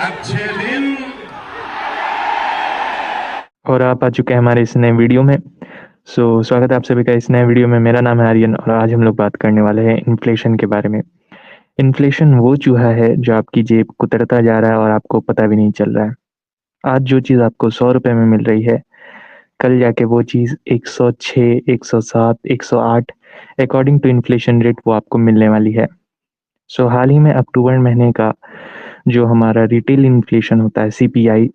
अच्छे दिन। और आप आ चुके हैं हमारे इस नए वीडियो में। स्वागत है आप सभी का इस नए वीडियो में। मेरा नाम है आर्यन और आज हम लोग बात करने वाले हैं इन्फ्लेशन के बारे में। इन्फ्लेशन वो चूहा है जो आपकी जेब कुतरता जा रहा है और आपको पता भी नहीं चल रहा है। आज जो चीज़ आपको 100 रुपए में मिल रही है, कल जाके वो चीज़ 106, 107, 108 अकॉर्डिंग टू इन्फ्लेशन रेट वो आपको मिलने वाली है। हाल ही में अक्टूबर महीने का जो हमारा रिटेल इन्फ्लेशन होता है CPI,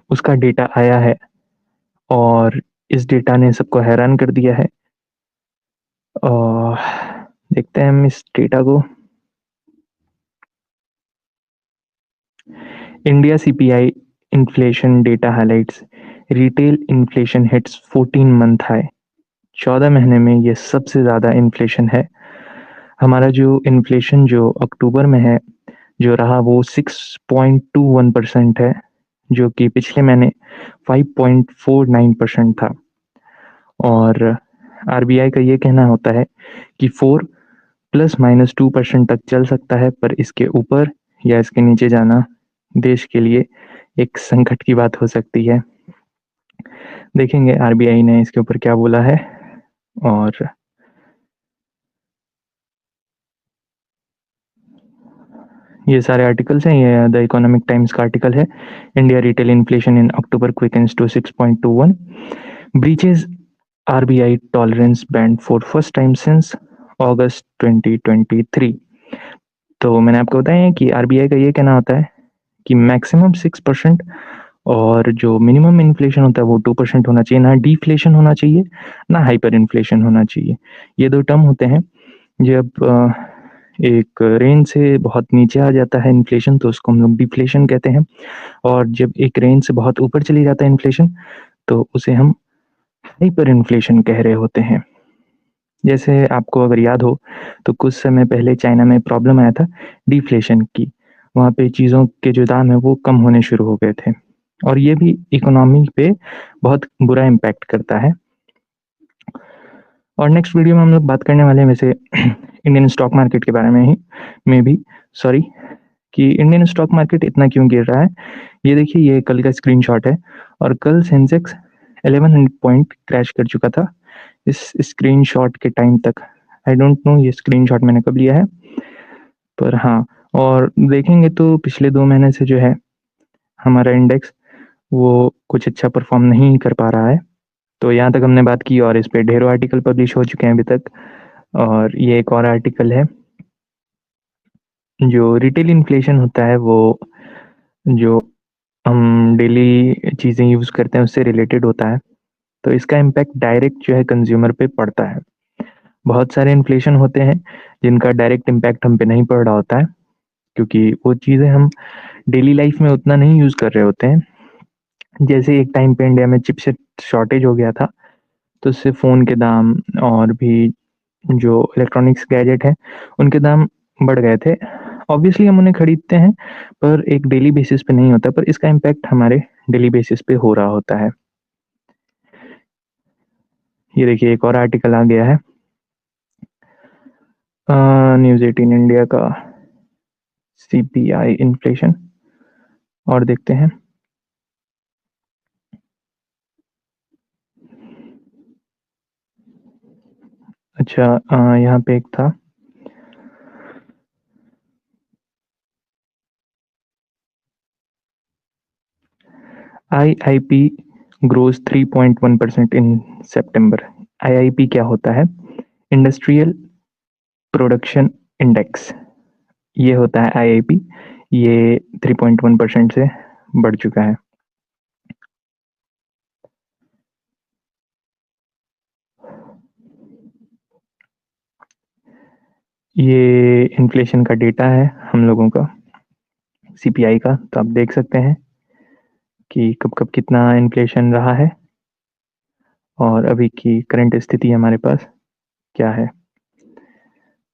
उसका डेटा आया है और इस डेटा ने सबको हैरान कर दिया है। और देखते हैं हम इस डेटा को। India CPI inflation data highlights retail inflation hits 14 month high. 14 महीने में ये सबसे ज़्यादा इन्फ्लेशन है। हमारा जो इन्फ्लेशन जो अक्टूबर में है जो रहा वो 6.21% है, जो कि पिछले महीने 5.49% था। और RBI का ये कहना होता है कि 4 ±2% तक चल सकता है, पर इसके ऊपर या इसके नीचे जाना देश के लिए एक संकट की बात हो सकती है। देखेंगे RBI ने इसके ऊपर क्या बोला है। और ये सारे आर्टिकल्स हैं, ये द इकोनॉमिक टाइम्स का आर्टिकल है। India retail inflation in October quickens to 6.21, breaches RBI tolerance band for first time since August 2023। तो मैंने आपको बताया है कि RBI का ये कहना होता है कि मैक्सिमम 6% और जो मिनिमम इन्फ्लेशन होता है वो 2% होना चाहिए। ना डिफ्लेशन होना चाहिए, ना हाइपर इन्फ्लेशन होना चाहिए। ये दो टर्म होते हैं। जब एक रेंज से बहुत नीचे आ जाता है इन्फ्लेशन तो उसको हम लोग डिफ्लेशन कहते हैं, और जब एक रेंज से बहुत ऊपर चली जाता है इन्फ्लेशन तो उसे हम हाइपर इन्फ्लेशन कह रहे होते हैं। जैसे आपको अगर याद हो तो कुछ समय पहले चाइना में प्रॉब्लम आया था डिफ्लेशन की। वहाँ पे चीज़ों के जो दाम है वो कम होने शुरू हो गए थे और ये भी इकोनॉमी पे बहुत बुरा इम्पैक्ट करता है। और नेक्स्ट वीडियो में हम लोग बात करने वाले हैं वैसे इंडियन स्टॉक मार्केट के बारे में ही, में भी सॉरी, कि इंडियन स्टॉक मार्केट इतना क्यों गिर रहा है। ये देखिए, ये कल का स्क्रीनशॉट है और कल सेंसेक्स 1100 पॉइंट क्रैश कर चुका था इस स्क्रीनशॉट के टाइम तक। आई डोंट नो ये स्क्रीनशॉट मैंने कब लिया है, पर हाँ। और देखेंगे तो पिछले 2 महीने से जो है हमारा इंडेक्स वो कुछ अच्छा परफॉर्म नहीं कर पा रहा है। तो यहाँ तक हमने बात की और इस पे ढेरों आर्टिकल पब्लिश हो चुके हैं अभी तक। और ये एक और आर्टिकल है। जो रिटेल इन्फ्लेशन होता है वो जो हम डेली चीज़ें यूज़ करते हैं उससे रिलेटेड होता है। तो इसका इम्पैक्ट डायरेक्ट जो है कंज्यूमर पे पड़ता है। बहुत सारे इन्फ्लेशन होते हैं जिनका डायरेक्ट इम्पैक्ट हम पे नहीं पड़ रहा होता है, क्योंकि वो चीज़ें हम डेली लाइफ में उतना नहीं यूज़ कर रहे होते हैं। जैसे एक टाइम पे इंडिया में चिपसेट शॉर्टेज हो गया था, तो उससे फ़ोन के दाम और भी जो इलेक्ट्रॉनिक्स गैजेट हैं उनके दाम बढ़ गए थे। ऑब्वियसली हम उन्हें खरीदते हैं पर एक डेली बेसिस पे नहीं होता, पर इसका इम्पैक्ट हमारे डेली बेसिस पे हो रहा होता है। ये देखिए एक और आर्टिकल आ गया है न्यूज़ 18 इंडिया का, CPI इन्फ्लेशन। और देखते हैं। अच्छा, यहाँ पे एक था IIP ग्रोज 3.1% इन सितंबर। IIP क्या होता है? इंडस्ट्रियल प्रोडक्शन इंडेक्स, ये होता है IIP। ये 3.1% से बढ़ चुका है। ये इन्फ्लेशन का डेटा है हम लोगों का, CPI का। तो आप देख सकते हैं कि कब कब कितना इन्फ्लेशन रहा है और अभी की करंट स्थिति हमारे पास क्या है।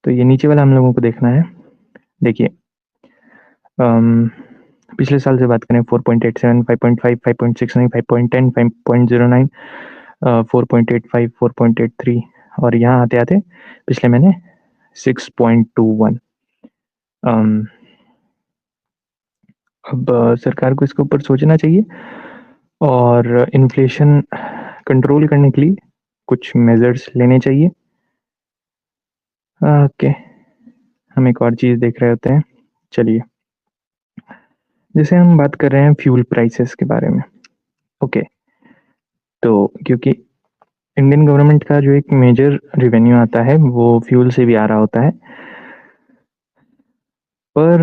तो ये नीचे वाला हम लोगों को देखना है। देखिए, अम, पिछले साल से बात करें 4.87, 5.5, 5.69, 5.10, 5.09, 4.85, 4.83, और यहाँ आते आते पिछले महीने 6.21। अब सरकार को इसके ऊपर सोचना चाहिए और इन्फ्लेशन कंट्रोल करने के लिए कुछ मेजर्स लेने चाहिए। ओके, हम एक और चीज़ देख रहे होते हैं। चलिए, जैसे हम बात कर रहे हैं फ्यूल प्राइसेस के बारे में। ओके, तो क्योंकि इंडियन गवर्नमेंट का जो एक मेजर रेवेन्यू आता है वो फ्यूल से भी आ रहा होता है, पर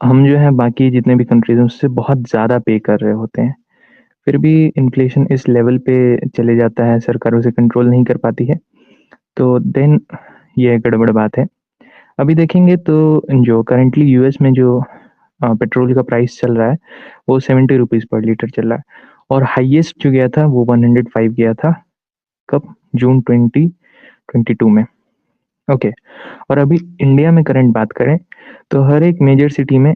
हम जो है बाकी जितने भी कंट्रीज हैं उससे बहुत ज़्यादा पे कर रहे होते हैं। फिर भी इन्फ्लेशन इस लेवल पे चले जाता है, सरकार उसे कंट्रोल नहीं कर पाती है, तो देन ये गड़बड़ बात है। अभी देखेंगे तो जो करंटली यूएस में जो पेट्रोल का प्राइस चल रहा है वो 70 रुपीज़ पर लीटर चल रहा है, और हाईएस्ट जो गया था वो 105 गया था। कब? जून 2022 में। ओके, और अभी इंडिया में करंट बात करें तो हर एक मेजर सिटी में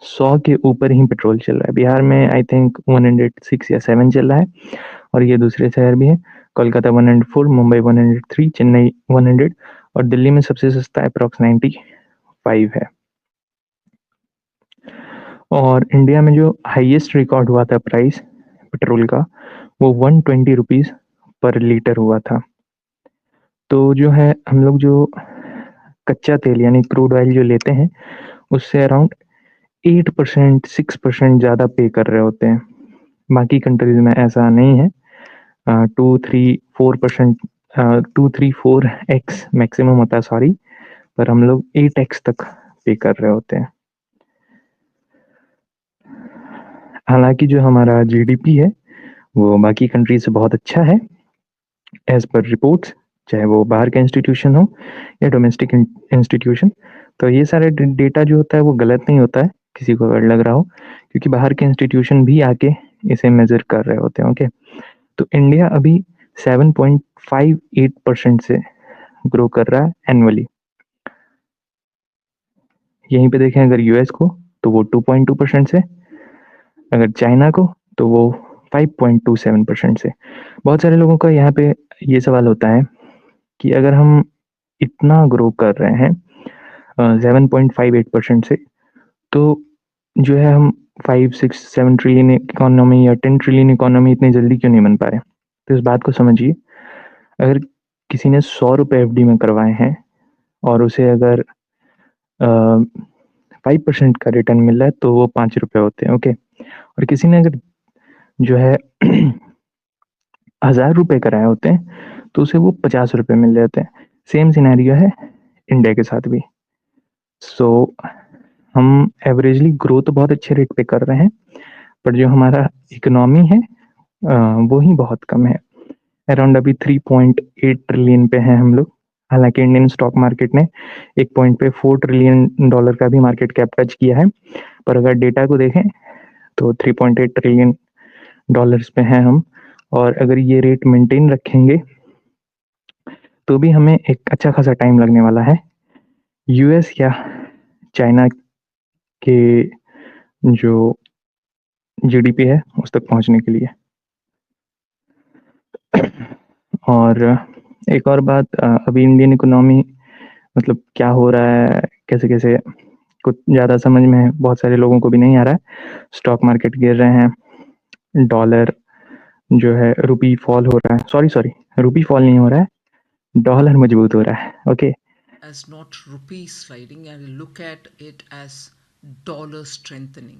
100 के ऊपर ही पेट्रोल चल रहा है। बिहार में आई थिंक 106 या 7 चल रहा है, और ये दूसरे शहर भी हैं। कोलकाता 104, मुंबई 103, चेन्नई 100, और दिल्ली में सबसे सस्ता अप्रॉक्स 95 है। और इंडिया में जो हाईएस्ट रिकॉर्ड हुआ था प्राइस पेट्रोल का वो 120 रुपीज़ पर लीटर हुआ था। तो जो है हम लोग जो कच्चा तेल यानी क्रूड ऑयल जो लेते हैं उससे अराउंड 8% 6% ज़्यादा पे कर रहे होते हैं। बाकी कंट्रीज में ऐसा नहीं है। 2-3-4% 2-3-4x मैक्सिमम होता है, सॉरी, पर हम लोग 8x तक पे कर रहे होते हैं। हालांकि जो हमारा जीडीपी है वो बाकी कंट्री से बहुत अच्छा है एज पर रिपोर्ट्स, चाहे वो बाहर का इंस्टीट्यूशन हो या डोमेस्टिक इंस्टीट्यूशन। तो ये सारे डेटा जो होता है वो गलत नहीं होता है, किसी को अगर लग रहा हो, क्योंकि बाहर के इंस्टीट्यूशन भी आके इसे मेजर कर रहे होते हैं। ओके, तो इंडिया अभी 7.58% से ग्रो कर रहा है एनुअली। यहीं पे देखें अगर यूएस को तो वो 2.2% से, अगर चाइना को तो वो 5.27% से। बहुत सारे लोगों का यहाँ पे ये सवाल होता है कि अगर हम इतना ग्रो कर रहे हैं 7.58% से, तो जो है हम 5-6-7 ट्रिलियन इकोनॉमी या 10 ट्रिलियन इकोनॉमी इतनी जल्दी क्यों नहीं बन पा रहे? तो इस बात को समझिए। अगर किसी ने 100 रुपये एफडी में करवाए हैं और उसे अगर 5% का रिटर्न मिल रहा है तो वो 5 रुपये होते हैं। ओके, और किसी ने अगर जो है 1000 रुपये कराए होते हैं तो उसे वो 50 रुपये मिल जाते हैं। सेम सिनेरियो है इंडिया के साथ भी। सो हम एवरेजली ग्रो तो बहुत अच्छे रेट पे कर रहे हैं, पर जो हमारा इकोनॉमी है वो ही बहुत कम है। अराउंड अभी 3.8 ट्रिलियन पे हैं हम लोग। हालांकि इंडियन स्टॉक मार्केट ने एक पॉइंट पे $4 ट्रिलियन का भी मार्केट कैप टच किया है, पर अगर डेटा को देखें तो 3.8 ट्रिलियन डॉलर्स पे हैं हम। और अगर ये रेट मेंटेन रखेंगे तो भी हमें एक अच्छा खासा टाइम लगने वाला है यूएस या चाइना के जो जीडीपी है उस तक पहुंचने के लिए। और एक और बात, अभी इंडियन इकोनॉमी मतलब क्या हो रहा है, कैसे कैसे, कुछ ज़्यादा समझ में बहुत सारे लोगों को भी नहीं आ रहा है। स्टॉक मार्केट गिर रहे हैं, डॉलर जो है रुपी फॉल हो रहा है, सॉरी सॉरी, रुपी फॉल नहीं हो रहा है, डॉलर मजबूत हो रहा है। Okay, as not rupee sliding and look at it as dollar strengthening.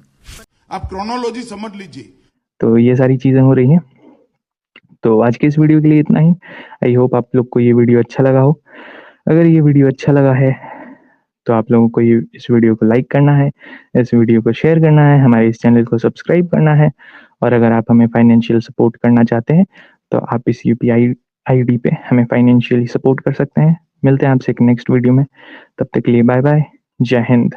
आप क्रोनोलॉजी समझ लीजिए। तो ये सारी चीज़ें हो रही हैं। तो आज के इस वीडियो के लिए इतना ही। आई होप आप लोग को ये वीडियो अच्छा लगा हो। अगर ये वीडियो अच्छा लगा है तो आप लोगों को ये इस वीडियो को लाइक करना है, इस वीडियो को शेयर करना है, हमारे इस चैनल को सब्सक्राइब करना है, और अगर आप हमें फाइनेंशियल सपोर्ट करना चाहते हैं तो आप इस यूपीआई आईडी पे हमें फाइनेंशियली सपोर्ट कर सकते हैं। मिलते हैं आपसे एक नेक्स्ट वीडियो में, तब तक के लिए बाय बाय, जय हिंद।